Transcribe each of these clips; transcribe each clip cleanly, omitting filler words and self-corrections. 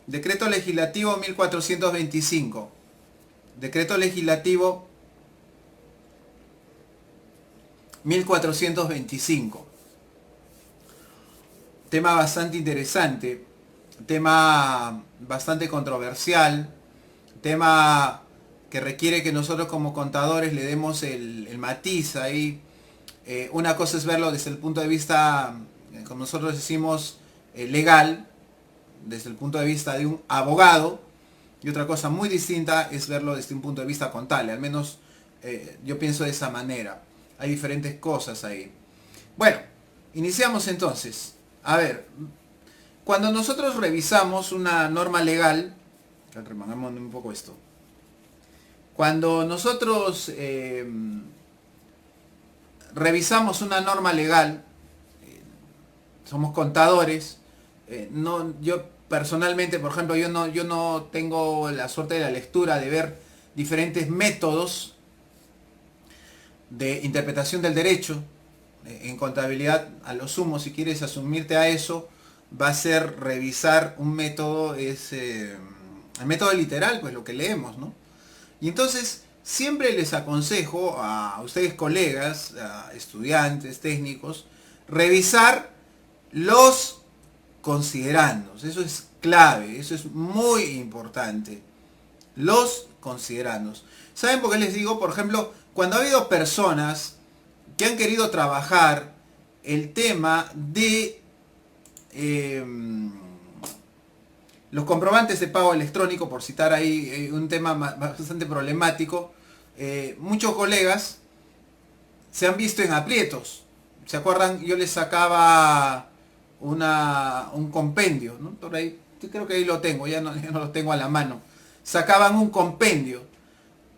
Decreto legislativo 1425. Decreto legislativo 1425. Tema bastante interesante, tema bastante controversial, tema que requiere que nosotros como contadores le demos el matiz ahí. Una cosa es verlo desde el punto de vista, como nosotros decimos, legal, desde el punto de vista de un abogado, y otra cosa muy distinta es verlo desde un punto de vista contable. Al menos yo pienso de esa manera. Hay diferentes cosas ahí. Bueno, iniciamos entonces. A ver, cuando nosotros revisamos una norma legal, remangamos un poco esto. Cuando nosotros revisamos una norma legal, somos contadores, yo personalmente, por ejemplo, yo no tengo la suerte de la lectura de ver diferentes métodos de interpretación del derecho. En contabilidad, a lo sumo, si quieres asumirte a eso, va a ser revisar un método, es el método literal, pues lo que leemos, ¿no? Y entonces, siempre les aconsejo a ustedes colegas, a estudiantes, técnicos, revisar los considerandos. Eso es clave, eso es muy importante. Los considerandos. ¿Saben por qué les digo? Por ejemplo, cuando ha habido personas que han querido trabajar el tema de los comprobantes de pago electrónico, por citar ahí un tema bastante problemático, muchos colegas se han visto en aprietos. ¿Se acuerdan? Yo les sacaba un compendio, ¿no? Por ahí, yo creo que ahí lo tengo, ya no lo tengo a la mano. Sacaban un compendio.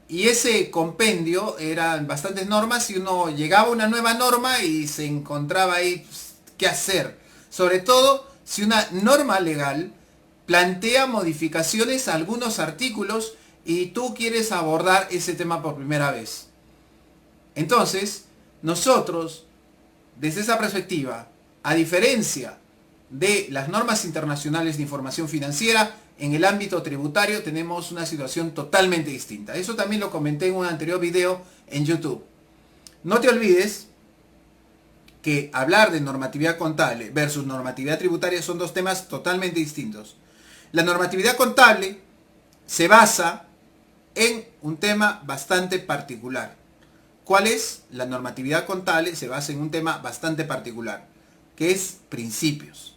Y ese compendio eran bastantes normas y uno llegaba a una nueva norma y se encontraba ahí pues, qué hacer. Sobre todo si una norma legal plantea modificaciones a algunos artículos y tú quieres abordar ese tema por primera vez. Entonces, nosotros, desde esa perspectiva, a diferencia de las normas internacionales de información financiera, en el ámbito tributario tenemos una situación totalmente distinta. Eso también lo comenté en un anterior video en YouTube. No te olvides que hablar de normatividad contable versus normatividad tributaria son dos temas totalmente distintos. La normatividad contable se basa en un tema bastante particular. ¿Cuál es? La normatividad contable se basa en un tema bastante particular, que es principios.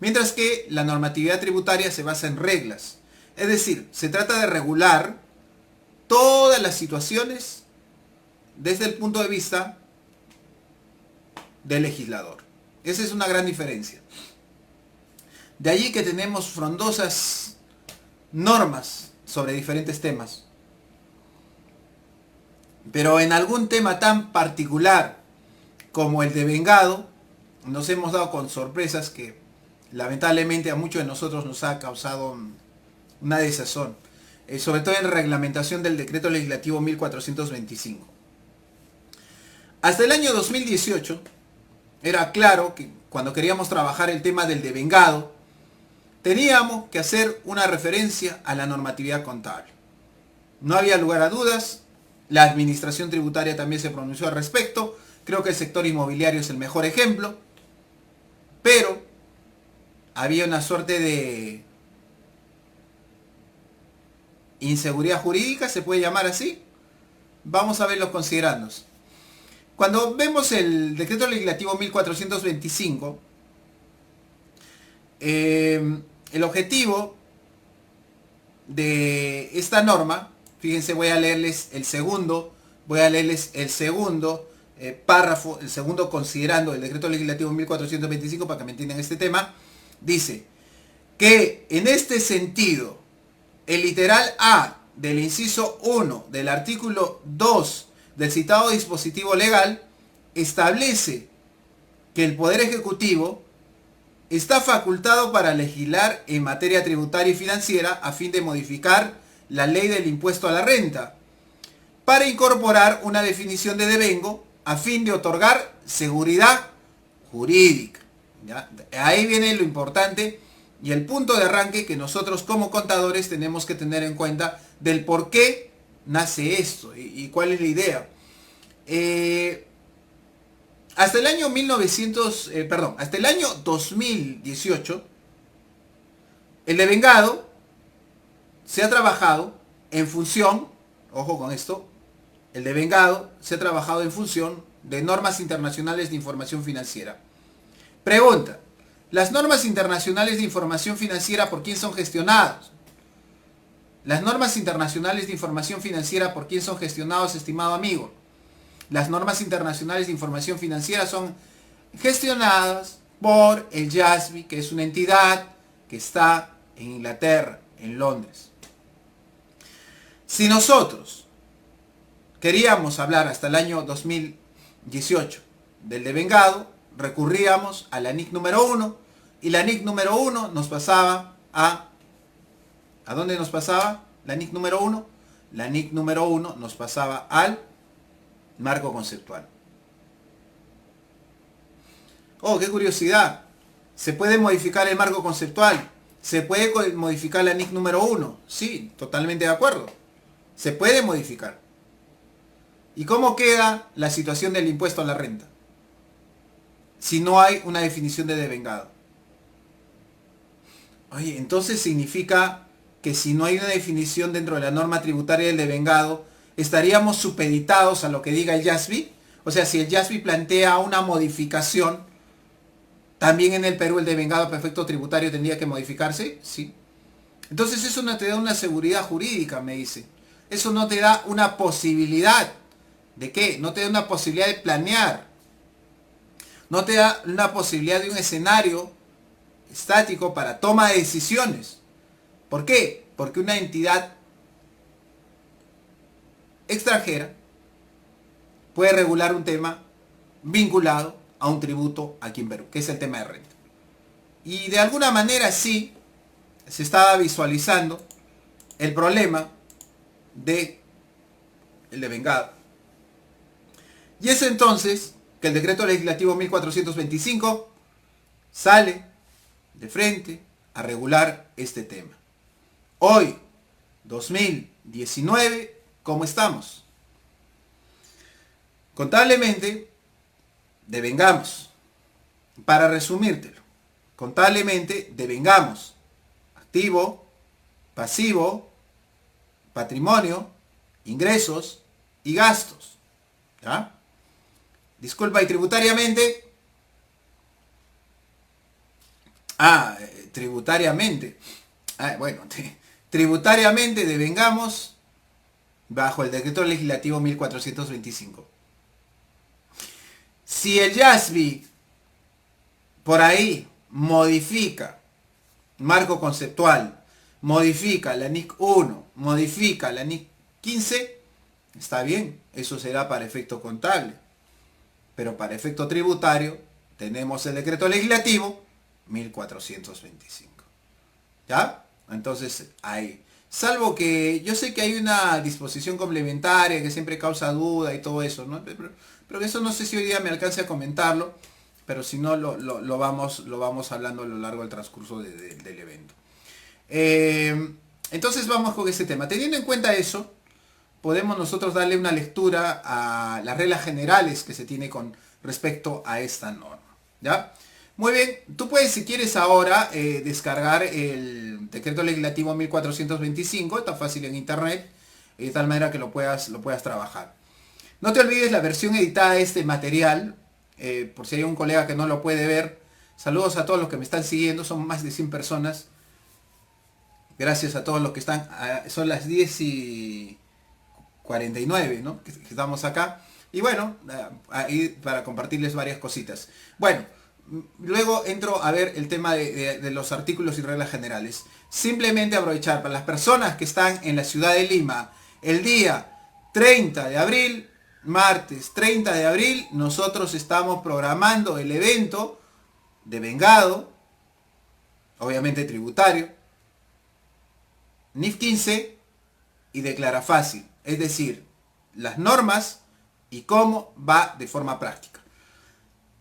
Mientras que la normatividad tributaria se basa en reglas. Es decir, se trata de regular todas las situaciones desde el punto de vista del legislador. Esa es una gran diferencia. De allí que tenemos frondosas normas sobre diferentes temas. Pero en algún tema tan particular como el de vengado, nos hemos dado con sorpresas que lamentablemente a muchos de nosotros nos ha causado una desazón, sobre todo en la reglamentación del decreto legislativo 1425. Hasta el año 2018 era claro que cuando queríamos trabajar el tema del devengado, teníamos que hacer una referencia a la normatividad contable. No había lugar a dudas, la administración tributaria también se pronunció al respecto, creo que el sector inmobiliario es el mejor ejemplo, pero había una suerte de inseguridad jurídica, se puede llamar así. Vamos a ver los considerandos. Cuando vemos el decreto legislativo 1425, el objetivo de esta norma, fíjense, voy a leerles el segundo párrafo, el segundo considerando el decreto legislativo 1425 para que me entiendan este tema. Dice que en este sentido, el literal A del inciso 1 del artículo 2 del citado dispositivo legal establece que el Poder Ejecutivo está facultado para legislar en materia tributaria y financiera a fin de modificar la ley del impuesto a la renta, para incorporar una definición de devengo a fin de otorgar seguridad jurídica. ¿Ya? Ahí viene lo importante y el punto de arranque que nosotros como contadores tenemos que tener en cuenta del por qué nace esto y cuál es la idea. Hasta el año hasta el año 2018, el devengado se ha trabajado en función, ojo con esto, el devengado se ha trabajado en función de normas internacionales de información financiera. Pregunta, ¿las normas internacionales de información financiera por quién son gestionadas? Las normas internacionales de información financiera por quién son gestionados, estimado amigo. Las normas internacionales de información financiera son gestionadas por el JASB, que es una entidad que está en Inglaterra, en Londres. Si nosotros queríamos hablar hasta el año 2018 del devengado, recurríamos a la NIC número 1 y la NIC número 1 nos pasaba a... ¿A dónde nos pasaba la NIC número 1? La NIC número 1 nos pasaba al marco conceptual. Oh, qué curiosidad. ¿Se puede modificar el marco conceptual? ¿Se puede modificar la NIC número 1? Sí, totalmente de acuerdo. Se puede modificar. ¿Y cómo queda la situación del impuesto a la renta? Si no hay una definición de devengado. Oye, entonces significa que si no hay una definición dentro de la norma tributaria del devengado, ¿estaríamos supeditados a lo que diga el JASB? O sea, si el JASB plantea una modificación, ¿también en el Perú el devengado para efecto tributario tendría que modificarse? Sí. Entonces eso no te da una seguridad jurídica, me dice. Eso no te da una posibilidad. ¿De qué? No te da una posibilidad de planear. No te da una posibilidad de un escenario estático para toma de decisiones. ¿Por qué? Porque una entidad extranjera puede regular un tema vinculado a un tributo aquí en Perú, que es el tema de renta. Y de alguna manera sí se estaba visualizando el problema de el devengado. Y es entonces que el decreto legislativo 1425 sale de frente a regular este tema. Hoy, 2019, ¿cómo estamos? Contablemente, devengamos. Para resumírtelo, contablemente devengamos activo, pasivo, patrimonio, ingresos y gastos. ¿Ya? Disculpa, y tributariamente... tributariamente. Tributariamente devengamos bajo el decreto legislativo 1425. Si el JASB por ahí modifica marco conceptual, modifica la NIC 1, modifica la NIC 15, está bien, eso será para efecto contable. Pero para efecto tributario tenemos el decreto legislativo 1425. ¿Ya? Entonces ahí. Salvo que yo sé que hay una disposición complementaria que siempre causa duda y todo eso, ¿no? Pero eso no sé si hoy día me alcance a comentarlo, pero si no lo vamos hablando a lo largo del transcurso del evento. Entonces vamos con ese tema. Teniendo en cuenta eso, podemos nosotros darle una lectura a las reglas generales que se tiene con respecto a esta norma. ¿Ya? Muy bien, tú puedes, si quieres ahora, descargar el decreto legislativo 1425, está fácil en internet, de tal manera que lo puedas trabajar. No te olvides la versión editada de este material, por si hay un colega que no lo puede ver. Saludos a todos los que me están siguiendo, son más de 100 personas. Gracias a todos los que están, son las 10:49, ¿no? Que estamos acá. Y bueno, ahí para compartirles varias cositas. Bueno, luego entro a ver el tema de los artículos y reglas generales. Simplemente aprovechar para las personas que están en la ciudad de Lima el día 30 de abril, martes 30 de abril, nosotros estamos programando el evento devengado, obviamente tributario, NIF 15 y declara fácil, es decir, las normas y cómo va de forma práctica.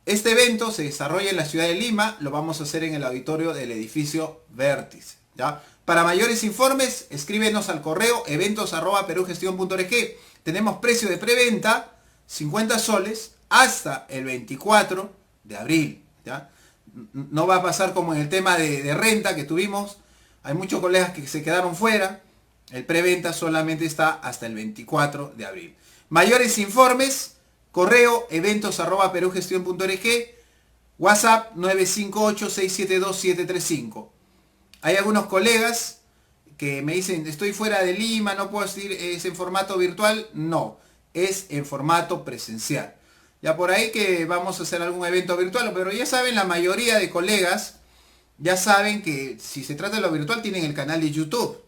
Este evento se desarrolla en la ciudad de Lima, lo vamos a hacer en el auditorio del edificio Vértice, ¿ya? Para mayores informes, escríbenos al correo eventos@perugestión.org. Tenemos precio de preventa, 50 soles, hasta el 24 de abril, ¿ya? No va a pasar como en el tema de renta que tuvimos. Hay muchos colegas que se quedaron fuera. El preventa solamente está hasta el 24 de abril. Mayores informes, correo eventos@perugestión.org, WhatsApp 958-672-735. Hay algunos colegas que me dicen, estoy fuera de Lima, no puedo decir, ¿es en formato virtual? No, es en formato presencial. Ya por ahí que vamos a hacer algún evento virtual, pero ya saben, la mayoría de colegas ya saben que si se trata de lo virtual tienen el canal de YouTube.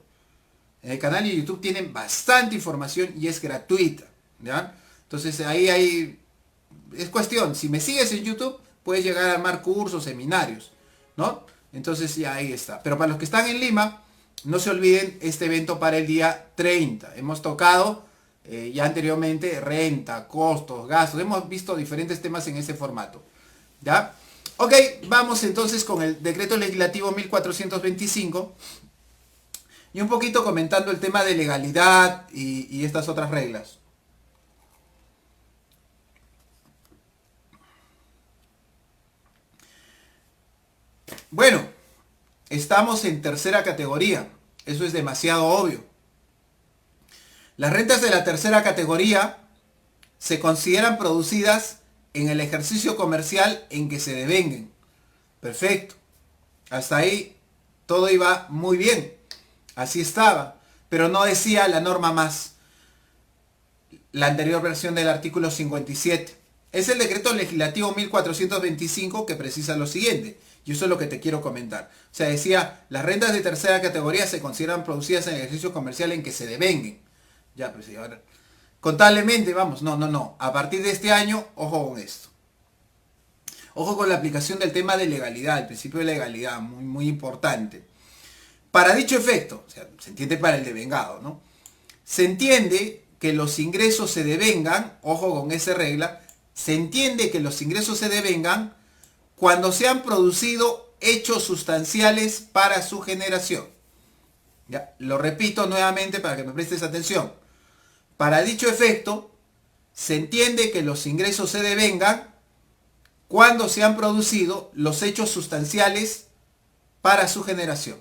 En el canal de YouTube tienen bastante información y es gratuita, ¿ya? Entonces ahí es cuestión, si me sigues en YouTube, puedes llegar a armar cursos, seminarios, ¿no? Entonces ya ahí está. Pero para los que están en Lima, no se olviden este evento para el día 30. Hemos tocado ya anteriormente renta, costos, gastos. Hemos visto diferentes temas en ese formato, ¿ya? Ok, vamos entonces con el decreto legislativo 1425 y un poquito comentando el tema de legalidad y estas otras reglas. Bueno, estamos en tercera categoría. Eso es demasiado obvio. Las rentas de la tercera categoría se consideran producidas en el ejercicio comercial en que se devenguen. Perfecto. Hasta ahí todo iba muy bien. Así estaba. Pero no decía la norma más. La anterior versión del artículo 57. Es el decreto legislativo 1425 que precisa lo siguiente. Y eso es lo que te quiero comentar. O sea, decía, las rentas de tercera categoría se consideran producidas en el ejercicio comercial en que se devenguen. Ya, pues sí, ahora. Contablemente, vamos, no. A partir de este año, ojo con esto. Ojo con la aplicación del tema de legalidad, el principio de legalidad, muy importante. Para dicho efecto, o sea, se entiende para el devengado, ¿no? Se entiende que los ingresos se devengan, ojo con esa regla, se entiende que los ingresos se devengan cuando se han producido hechos sustanciales para su generación. Ya, lo repito nuevamente para que me prestes atención. Para dicho efecto, se entiende que los ingresos se devengan cuando se han producido los hechos sustanciales para su generación.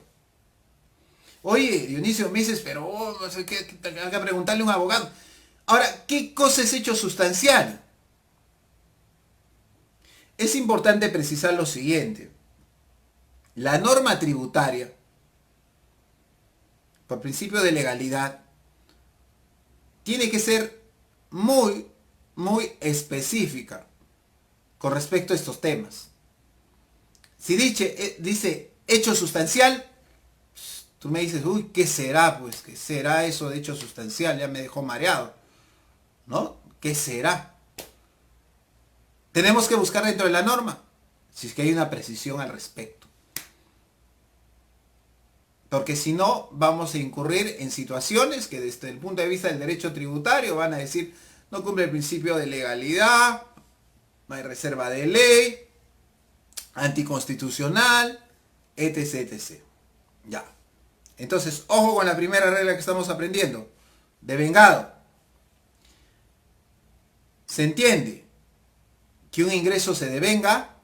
Oye, Dionisio, me dices, pero no sé qué, hay que preguntarle a un abogado. Ahora, ¿qué cosa es hecho sustancial? Es importante precisar lo siguiente. La norma tributaria, por principio de legalidad, tiene que ser muy específica con respecto a estos temas. Si dice hecho sustancial, tú me dices, uy, ¿qué será? Pues, ¿qué será eso de hecho sustancial? Ya me dejó mareado, ¿no? ¿Qué será? Tenemos que buscar dentro de la norma, si es que hay una precisión al respecto. Porque si no, vamos a incurrir en situaciones que desde el punto de vista del derecho tributario van a decir, no cumple el principio de legalidad, no hay reserva de ley, anticonstitucional, etc. Ya. Entonces, ojo con la primera regla que estamos aprendiendo. Devengado. Se entiende que un ingreso se devenga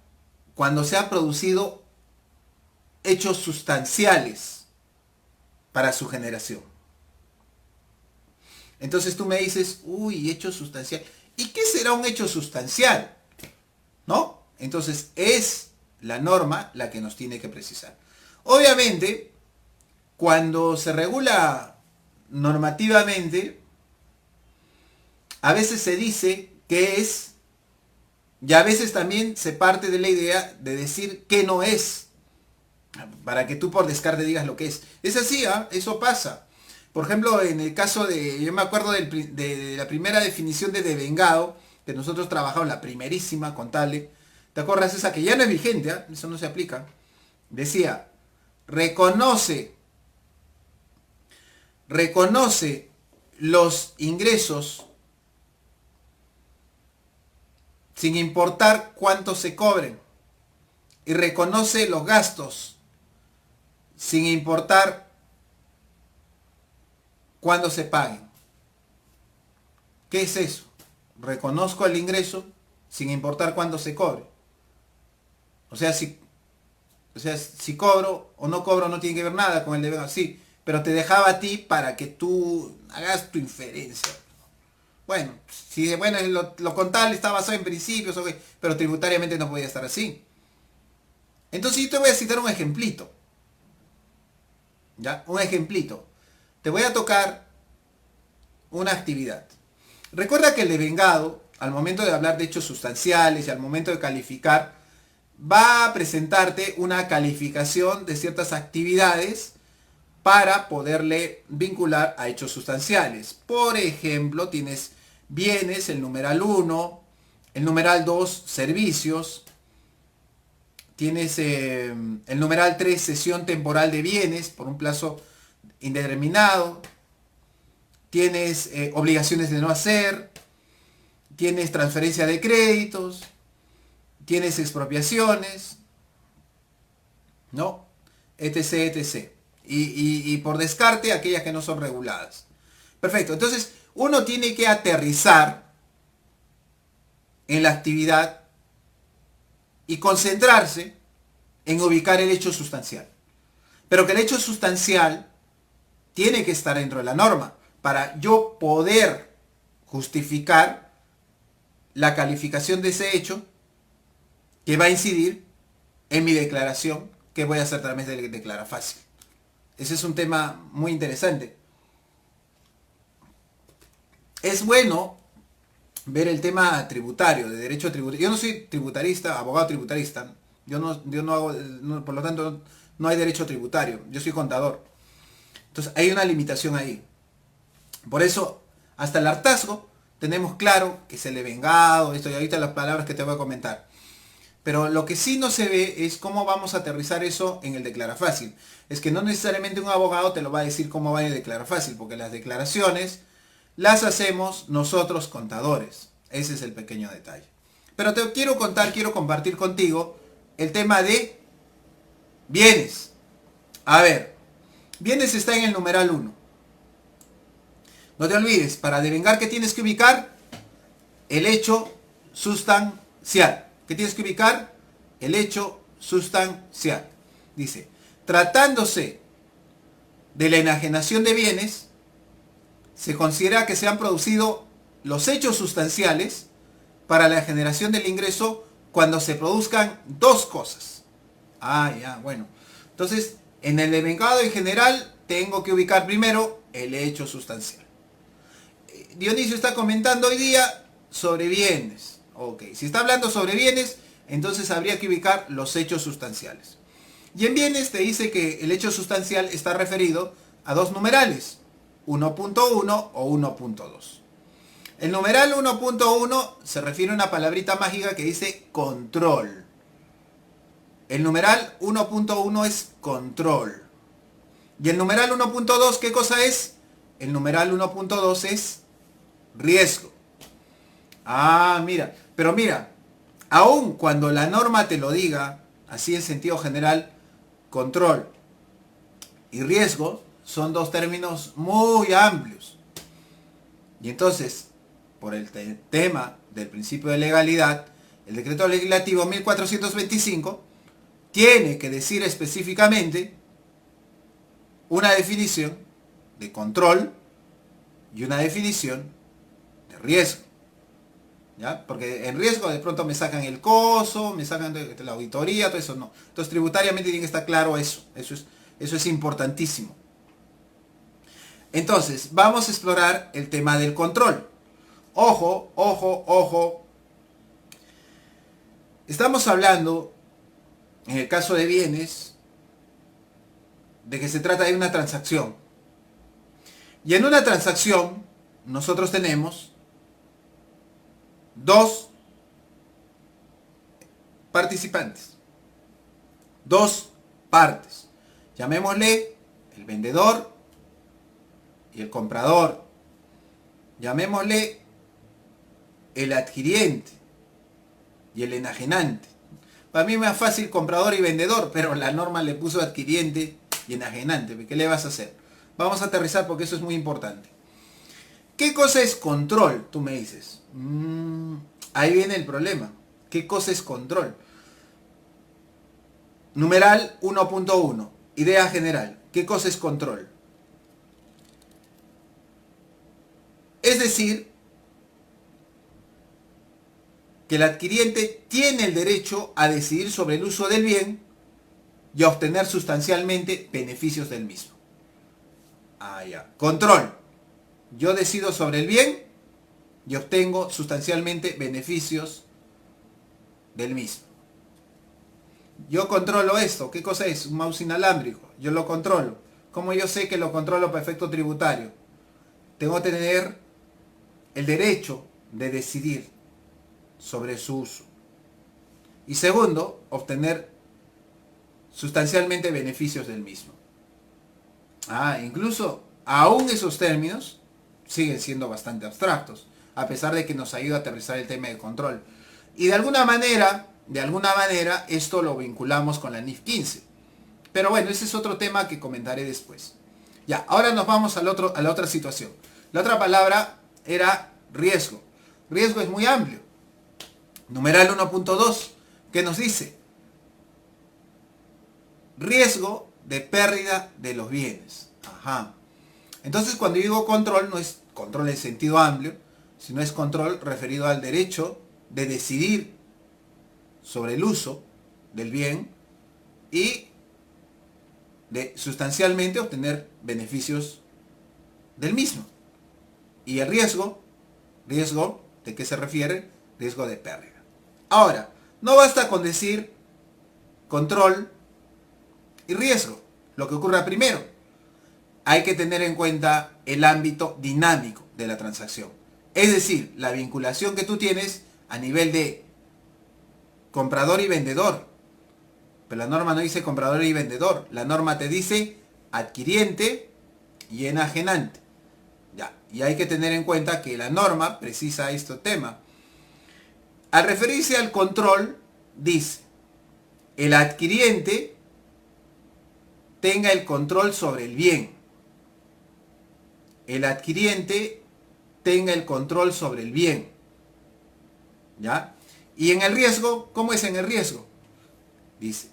cuando se han producido hechos sustanciales para su generación. Entonces tú me dices, uy, hecho sustancial. ¿Y qué será un hecho sustancial? ¿No? Entonces es la norma la que nos tiene que precisar. Obviamente, cuando se regula normativamente, a veces se dice que es, y a veces también se parte de la idea de decir que no es, para que tú por descarte digas lo que es. Es así, ¿eh? Eso pasa. Por ejemplo, en el caso de, yo me acuerdo de la primera definición de devengado, que nosotros trabajamos, la primerísima contable, ¿te acuerdas esa que ya no es vigente? ¿Eh? Eso no se aplica. Decía, reconoce los ingresos sin importar cuánto se cobren. Y reconoce los gastos, sin importar cuándo se paguen. ¿Qué es eso? Reconozco el ingreso sin importar cuándo se cobre. O sea, si cobro o no cobro no tiene que ver nada con el deber. Sí, pero te dejaba a ti para que tú hagas tu inferencia. Bueno, si bueno, lo contable está basado en principios, okay, pero tributariamente no podía estar así. Entonces yo te voy a citar un ejemplito. ¿Ya? Un ejemplito. Te voy a tocar una actividad. Recuerda que el devengado, al momento de hablar de hechos sustanciales y al momento de calificar, va a presentarte una calificación de ciertas actividades para poderle vincular a hechos sustanciales. Por ejemplo, tienes bienes, el numeral 1, el numeral 2, servicios, tienes el numeral 3, cesión temporal de bienes por un plazo indeterminado, tienes obligaciones de no hacer, tienes transferencia de créditos, tienes expropiaciones, ¿no? Etc, etc. Y por descarte, aquellas que no son reguladas. Perfecto. Entonces, uno tiene que aterrizar en la actividad y concentrarse en ubicar el hecho sustancial. Pero que el hecho sustancial tiene que estar dentro de la norma para yo poder justificar la calificación de ese hecho que va a incidir en mi declaración que voy a hacer a través de Declara Fácil. Ese es un tema muy interesante. Es bueno ver el tema tributario, de derecho tributario. Yo no soy tributarista, abogado tributarista. Yo no hago, por lo tanto, no hay derecho tributario. Yo soy contador. Entonces hay una limitación ahí. Por eso, hasta el hartazgo, tenemos claro que es el devengado, esto y ahorita las palabras que te voy a comentar. Pero lo que sí no se ve es cómo vamos a aterrizar eso en el Declara Fácil. Es que no necesariamente un abogado te lo va a decir cómo va a Declara Fácil, porque las declaraciones las hacemos nosotros contadores. Ese es el pequeño detalle. Pero te quiero compartir contigo el tema de bienes. A ver, bienes está en el numeral 1. No te olvides, para devengar, ¿qué tienes que ubicar? El hecho sustancial. ¿Qué tienes que ubicar? El hecho sustancial. Dice, tratándose de la enajenación de bienes, se considera que se han producido los hechos sustanciales para la generación del ingreso cuando se produzcan dos cosas. Ah, ya, bueno. Entonces, en el devengado en general, tengo que ubicar primero el hecho sustancial. Dionisio está comentando hoy día sobre bienes. Ok, si está hablando sobre bienes, entonces habría que ubicar los hechos sustanciales. Y en bienes te dice que el hecho sustancial está referido a dos numerales, 1.1 o 1.2. El numeral 1.1 se refiere a una palabrita mágica que dice control. El numeral 1.1 es control. Y el numeral 1.2, ¿qué cosa es? El numeral 1.2 es riesgo. Ah, mira. Pero mira, aun cuando la norma te lo diga, así en sentido general, control y riesgo son dos términos muy amplios. Y entonces, por el tema del principio de legalidad, el decreto legislativo 1425 tiene que decir específicamente una definición de control y una definición de riesgo. ¿Ya? Porque en riesgo de pronto me sacan el coso, me sacan de la auditoría, todo eso no. Entonces tributariamente tiene que estar claro eso. Eso es importantísimo. Entonces, vamos a explorar el tema del control. Ojo, ojo, ojo. Estamos hablando, en el caso de bienes, de que se trata de una transacción. Y en una transacción, nosotros tenemos dos participantes, dos partes. Llamémosle el vendedor y el comprador. Llamémosle el adquiriente y el enajenante. Para mí es más fácil comprador y vendedor, pero la norma le puso adquiriente y enajenante. ¿Qué le vas a hacer? Vamos a aterrizar porque eso es muy importante. ¿Qué cosa es control? Tú me dices. Ahí viene el problema. ¿Qué cosa es control? Numeral 1.1. Idea general. ¿Qué cosa es control? Es decir, que el adquiriente tiene el derecho a decidir sobre el uso del bien y a obtener sustancialmente beneficios del mismo. Ya. Control. Yo decido sobre el bien y obtengo sustancialmente beneficios del mismo. Yo controlo esto. ¿Qué cosa es? Un mouse inalámbrico. Yo lo controlo. ¿Cómo yo sé que lo controlo para efecto tributario? Tengo que tener el derecho de decidir sobre su uso. Y segundo, obtener sustancialmente beneficios del mismo. Incluso aún esos términos siguen siendo bastante abstractos, a pesar de que nos ayuda a aterrizar el tema de control. Y de alguna manera, esto lo vinculamos con la NIF 15. Pero bueno, ese es otro tema que comentaré después. Ya, ahora nos vamos a la otra situación. La otra palabra era riesgo. Riesgo es muy amplio. Numeral 1.2, ¿qué nos dice? Riesgo de pérdida de los bienes. Entonces, cuando yo digo control, no es control en sentido amplio, sino es control referido al derecho de decidir sobre el uso del bien y de sustancialmente obtener beneficios del mismo. Y el riesgo, ¿de qué se refiere? Riesgo de pérdida. Ahora, no basta con decir control y riesgo, lo que ocurra primero. Hay que tener en cuenta el ámbito dinámico de la transacción. Es decir, la vinculación que tú tienes a nivel de comprador y vendedor. Pero la norma no dice comprador y vendedor. La norma te dice adquiriente y enajenante. Ya, y hay que tener en cuenta que la norma precisa este tema. Al referirse al control, dice, el adquiriente tenga el control sobre el bien. El adquiriente tenga el control sobre el bien. ¿Ya? Y en el riesgo, ¿cómo es en el riesgo? Dice,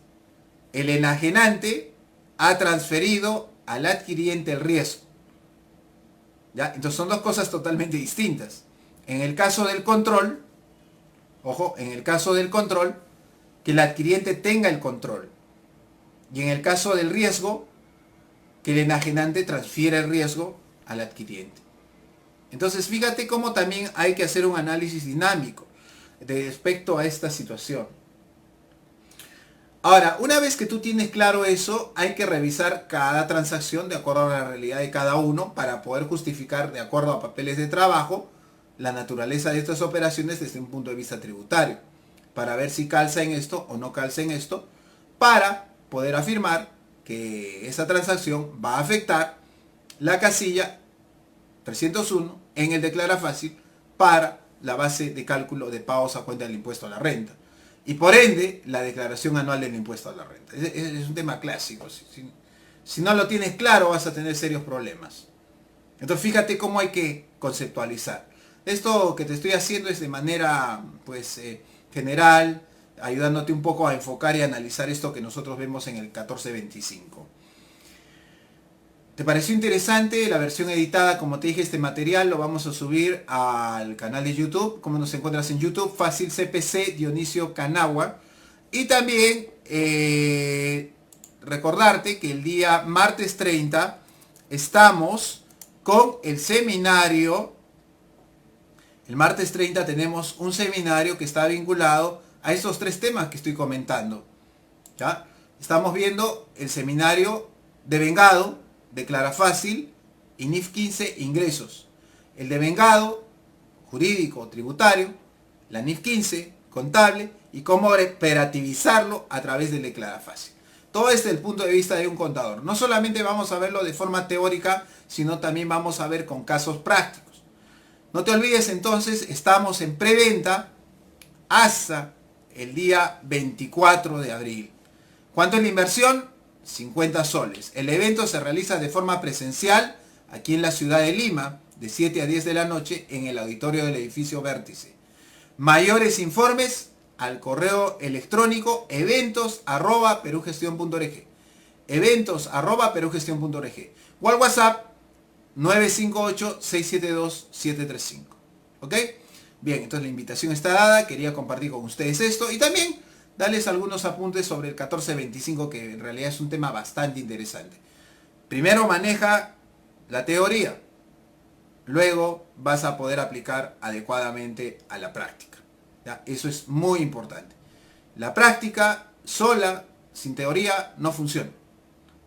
el enajenante ha transferido al adquiriente el riesgo. ¿Ya? Entonces son dos cosas totalmente distintas. En el caso del control, ojo, en el caso del control, que el adquiriente tenga el control. Y en el caso del riesgo, que el enajenante transfiera el riesgo al adquiriente. Entonces fíjate cómo también hay que hacer un análisis dinámico respecto a esta situación. Ahora, una vez que tú tienes claro eso, hay que revisar cada transacción de acuerdo a la realidad de cada uno para poder justificar, de acuerdo a papeles de trabajo, la naturaleza de estas operaciones desde un punto de vista tributario, para ver si calza en esto o no calza en esto, para poder afirmar que esa transacción va a afectar la casilla 301 en el declara fácil para la base de cálculo de pagos a cuenta del impuesto a la renta. Y por ende, la declaración anual del impuesto a la renta. Es un tema clásico. Si no lo tienes claro, vas a tener serios problemas. Entonces, fíjate cómo hay que conceptualizar. Esto que te estoy haciendo es de manera, general, ayudándote un poco a enfocar y analizar esto que nosotros vemos en el 1425. ¿Te pareció interesante la versión editada? Como te dije, este material lo vamos a subir al canal de YouTube. ¿Cómo nos encuentras en YouTube? Fácil CPC Dionisio Canagua. Y también recordarte que el día martes 30 estamos con el seminario. El martes 30 tenemos un seminario que está vinculado a estos tres temas que estoy comentando. ¿Ya? Estamos viendo el seminario de vengado, declara fácil, y NIF 15 ingresos. El de vengado, jurídico, tributario, la NIF 15, contable, y cómo operativizarlo a través del declara fácil. Todo desde el punto de vista de un contador. No solamente vamos a verlo de forma teórica, sino también vamos a ver con casos prácticos. No te olvides entonces, estamos en preventa hasta el día 24 de abril. ¿Cuánto es la inversión? 50 soles. El evento se realiza de forma presencial aquí en la ciudad de Lima, de 7 a 10 de la noche, en el auditorio del edificio Vértice. Mayores informes al correo electrónico eventos@perugestión.org, eventos@perugestión.org, o al WhatsApp 958-672-735. ¿Ok? Bien, entonces la invitación está dada. Quería compartir con ustedes esto y también darles algunos apuntes sobre el 1425, que en realidad es un tema bastante interesante. Primero maneja la teoría, luego vas a poder aplicar adecuadamente a la práctica. ¿Ya? Eso es muy importante. La práctica sola, sin teoría, no funciona.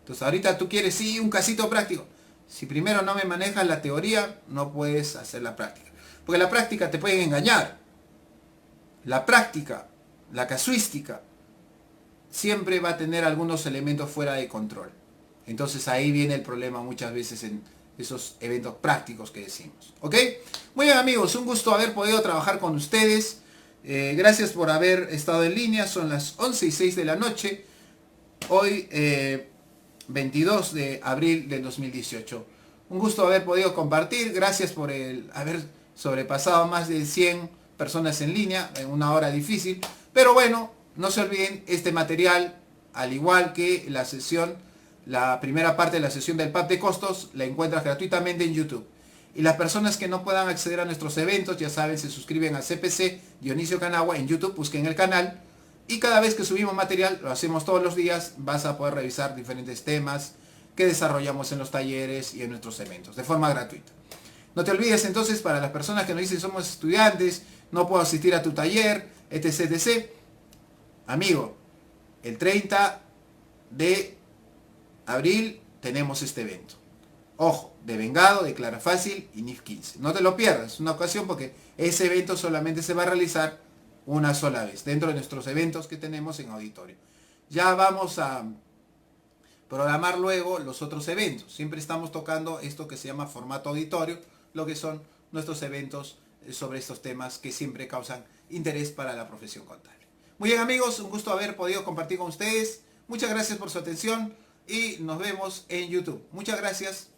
Entonces ahorita tú quieres, sí, un casito práctico. Si primero no me manejas la teoría, no puedes hacer la práctica. Porque la práctica te pueden engañar. La práctica, la casuística, siempre va a tener algunos elementos fuera de control. Entonces ahí viene el problema muchas veces en esos eventos prácticos que decimos. ¿Ok? Muy bien, amigos, un gusto haber podido trabajar con ustedes. Gracias por haber estado en línea. Son las 11:06 de la noche. Hoy 22 de abril del 2018. Un gusto haber podido compartir. Gracias por haber sobrepasado más de 100 personas en línea en una hora difícil. Pero bueno, no se olviden, este material, al igual que la sesión, la primera parte de la sesión del PAP de costos, la encuentras gratuitamente en YouTube. Y las personas que no puedan acceder a nuestros eventos, ya saben, se suscriben a CPC Dionisio Canagua en YouTube, busquen el canal. Y cada vez que subimos material, lo hacemos todos los días, vas a poder revisar diferentes temas que desarrollamos en los talleres y en nuestros eventos, de forma gratuita. No te olvides entonces, para las personas que nos dicen somos estudiantes, no puedo asistir a tu taller, etc, etc. Amigo, el 30 de abril tenemos este evento. Ojo, de Vengado, de Clara Fácil y NIF 15. No te lo pierdas, es una ocasión porque ese evento solamente se va a realizar una sola vez, dentro de nuestros eventos que tenemos en auditorio. Ya vamos a programar luego los otros eventos. Siempre estamos tocando esto que se llama formato auditorio, lo que son nuestros eventos sobre estos temas que siempre causan interés para la profesión contable. Muy bien, amigos, un gusto haber podido compartir con ustedes. Muchas gracias por su atención y nos vemos en YouTube. Muchas gracias.